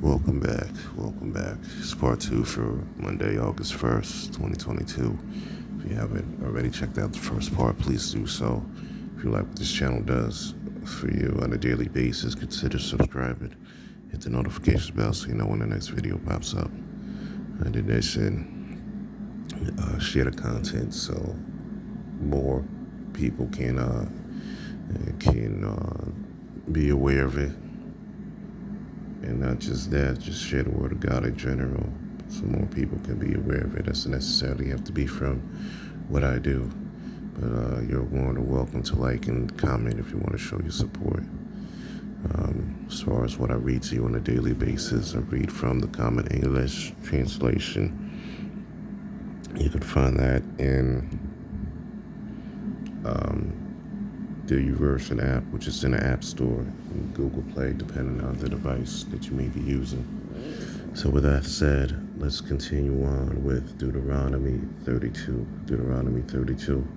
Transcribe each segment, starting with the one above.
Welcome back. Welcome back. It's part two for Monday, August 1st, 2022. If you haven't already checked out the first part, please do so. If you like what this channel does for you on a daily basis, consider subscribing. Hit the notifications bell so you know when the next video pops up. In addition, share the content so more people can be aware of it. And not just that, just share the word of God in general so more people can be aware of it. Doesn't necessarily have to be from what I do. But you're more than welcome to like and comment if you want to show your support. As far as what I read to you on a daily basis, I read from the Common English Translation. You can find that in the YouVersion app, which is in the App Store and Google Play, depending on the device that you may be using. So with that said, let's continue on with Deuteronomy 32. Deuteronomy 32.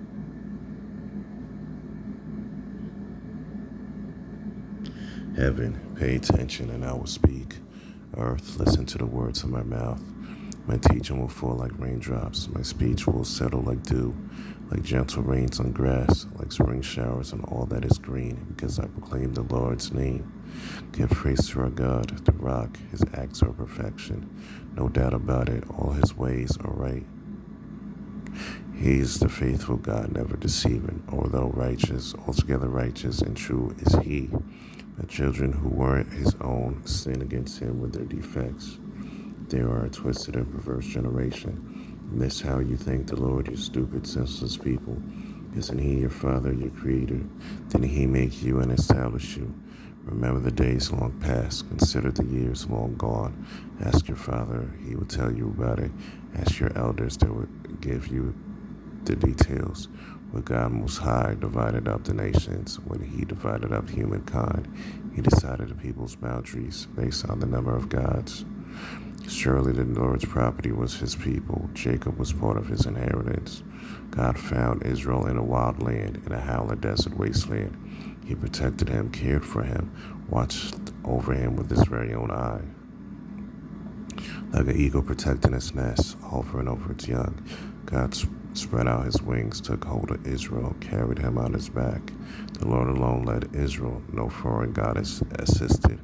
Heaven, pay attention and I will speak. Earth, listen to the words of my mouth. My teaching will fall like raindrops. My speech will settle like dew, like gentle rains on grass, like spring showers on all that is green, because I proclaim the Lord's name. Give praise to our God, the rock. His acts are perfection. No doubt about it, all his ways are right. He is the faithful God, never deceiving. Although righteous, altogether righteous and true is he. The children who weren't his own sin against him with their defects. They are a twisted and perverse generation. Miss how you thank the Lord, you stupid, senseless people. Isn't he your father, your creator? Didn't he make you and establish you? Remember the days long past. Consider the years long gone. Ask your father, he will tell you about it. Ask your elders, they will give you the details. When God Most High divided up the nations, when he divided up humankind, he decided the people's boundaries based on the number of gods. Surely the Lord's property was his people. Jacob was part of his inheritance. God found Israel in a wild land, in a howling desert wasteland. He protected him, cared for him, watched over him with his very own eye. Like an eagle protecting its nest, hovering over its young, God spread out his wings, took hold of Israel, carried him on his back. The Lord alone led Israel, no foreign god assisted.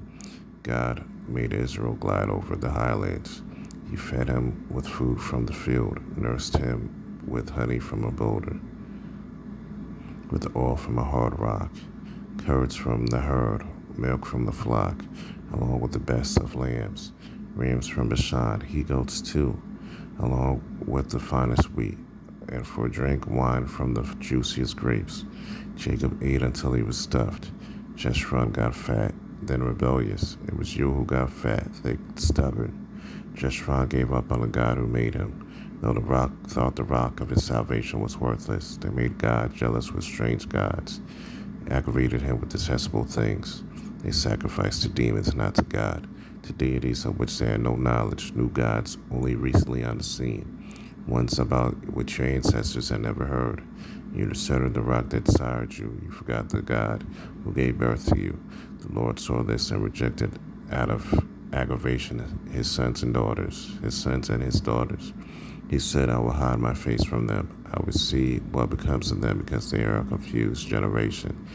God made Israel glide over the highlands. He fed him with food from the field, nursed him with honey from a boulder, with oil from a hard rock, curds from the herd, milk from the flock, along with the best of lambs, rams from Bashan, he-goats too, along with the finest wheat, and for drink wine from the juiciest grapes. Jacob ate until he was stuffed. Jeshurun got fat, then rebellious. It was you who got fat, thick, stubborn. Jeshurun gave up on the God who made him. Though the rock thought the rock of his salvation was worthless, they made God jealous with strange gods, aggravated him with detestable things. They sacrificed to demons, not to God, to deities of which they had no knowledge, new gods only recently on the scene, ones about which your ancestors had never heard. You deserted the rock that sired you. You forgot the God who gave birth to you. The Lord saw this and rejected out of aggravation his sons and daughters, his sons and his daughters. He said, I will hide my face from them. I will see what becomes of them because they are a confused generation.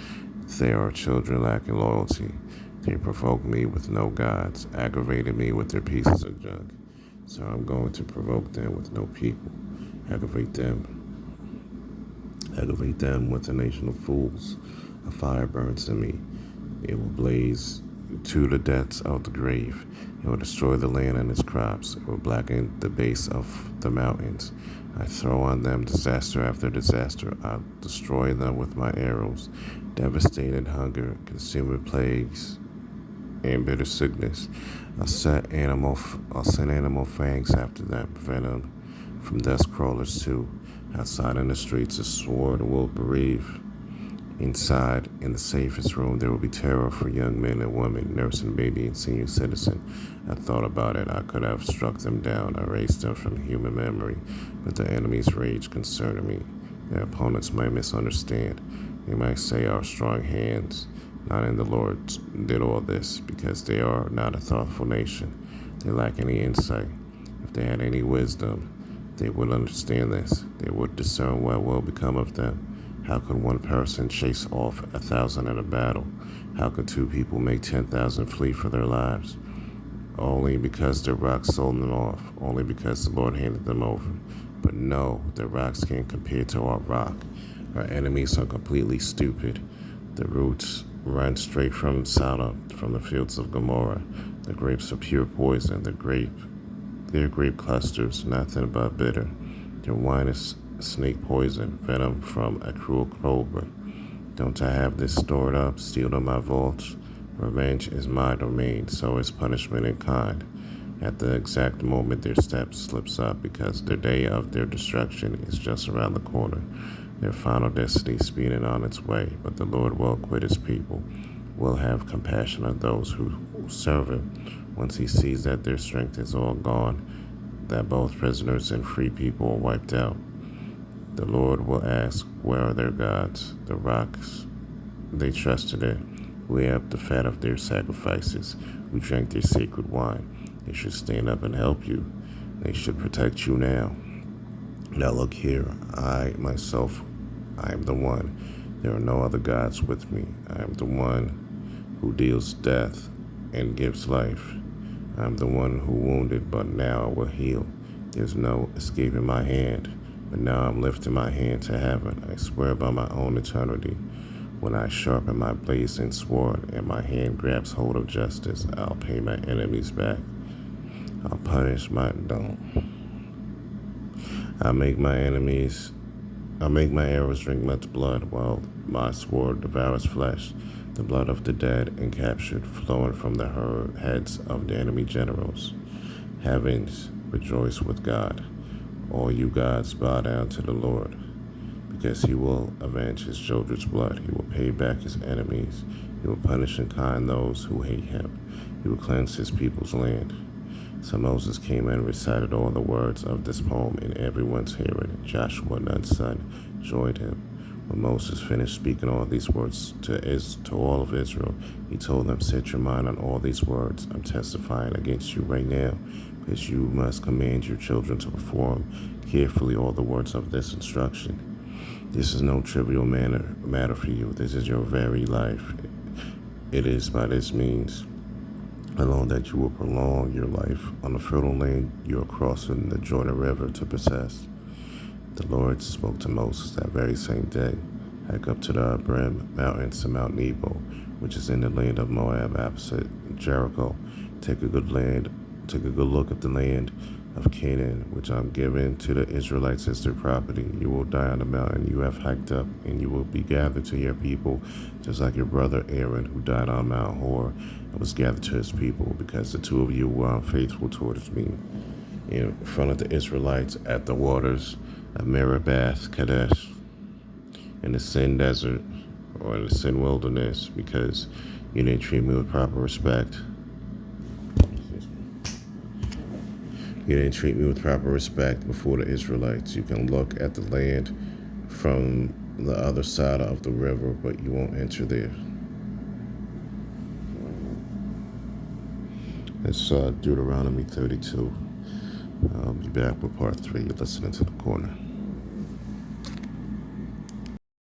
They are children lacking loyalty. They provoked me with no gods, aggravated me with their pieces of junk. So I'm going to provoke them with no people, aggravate them with a nation of fools. A fire burns in me. It will blaze to the depths of the grave. It will destroy the land and its crops. It will blacken the base of the mountains. I throw on them disaster after disaster. I'll destroy them with my arrows. Devastating hunger, consuming plagues, and bitter sickness. I'll send animal fangs after them, venom from dust crawlers too. Outside in the streets, a sword will bereave. Inside, in the safest room, there will be terror for young men and women, nursing baby and senior citizen. I thought about it. I could have struck them down, erased them from human memory, but the enemy's rage concerned me. Their opponents might misunderstand. They might say our strong hands Not in the Lord did all this, because they are not a thoughtful nation. They lack any insight. If they had any wisdom, they would understand this. They would discern what will become of them. How could one person chase off 1,000 in a battle? How could two people make 10,000 flee for their lives? Only because the rocks sold them off. Only because the Lord handed them over. But no, the rocks can't compare to our rock. Our enemies are completely stupid. The roots run straight from Sodom, from the fields of Gomorrah. The grapes are pure poison. Their grape clusters, nothing but bitter. Their wine is snake poison, venom from a cruel cobra. Don't I have this stored up, sealed in my vaults? Revenge is my domain, so is punishment in kind. At the exact moment their step slips up, because the day of their destruction is just around the corner. Their final destiny speeding on its way, but the Lord will acquit his people, will have compassion on those who serve him. Once he sees that their strength is all gone, that both prisoners and free people are wiped out, the Lord will ask, where are their gods, the rocks they trusted in, who ate up the fat of their sacrifices, who drank their sacred wine? They should stand up and help you. They should protect you now. Now look here, I myself, I am the one. There are no other gods with me. I am the one who deals death and gives life. I am the one who wounded, but now I will heal. There's no escaping my hand, but now I'm lifting my hand to heaven. I swear by my own eternity. When I sharpen my blazing sword and my hand grabs hold of justice, I'll pay my enemies back. I'll punish my don't. I make my enemies I make my arrows drink much blood, while my sword devours flesh, the blood of the dead and captured, flowing from the heads of the enemy generals. Heavens, rejoice with God. All you gods, bow down to the Lord, because he will avenge his children's blood. He will pay back his enemies. He will punish in kind those who hate him. He will cleanse his people's land. So Moses came and recited all the words of this poem in everyone's hearing. Joshua, Nun's son, joined him. When Moses finished speaking all these words to all of Israel, he told them, set your mind on all these words. I'm testifying against you right now, because you must command your children to perform carefully all the words of this instruction. This is no trivial matter for you. This is your very life. It is by this means alone that you will prolong your life on the fertile land you are crossing the Jordan River to possess. The Lord spoke to Moses that very same day. Hike up to the Abram mountains to Mount Nebo, which is in the land of Moab opposite Jericho. Take a good look at the land of Canaan, which I'm giving to the Israelites as their property. You will die on the mountain you have hiked up, and you will be gathered to your people, just like your brother Aaron, who died on Mount Hor and was gathered to his people, because the two of you were unfaithful towards me. In front of the Israelites at the waters of Meribath Kadesh, in the Sin Desert, or in the Sin Wilderness, because you didn't treat me with proper respect. You didn't treat me with proper respect before the Israelites. You can look at the land from the other side of the river, but you won't enter there. It's Deuteronomy 32. I'll be back with part 3. You're listening to The Corner.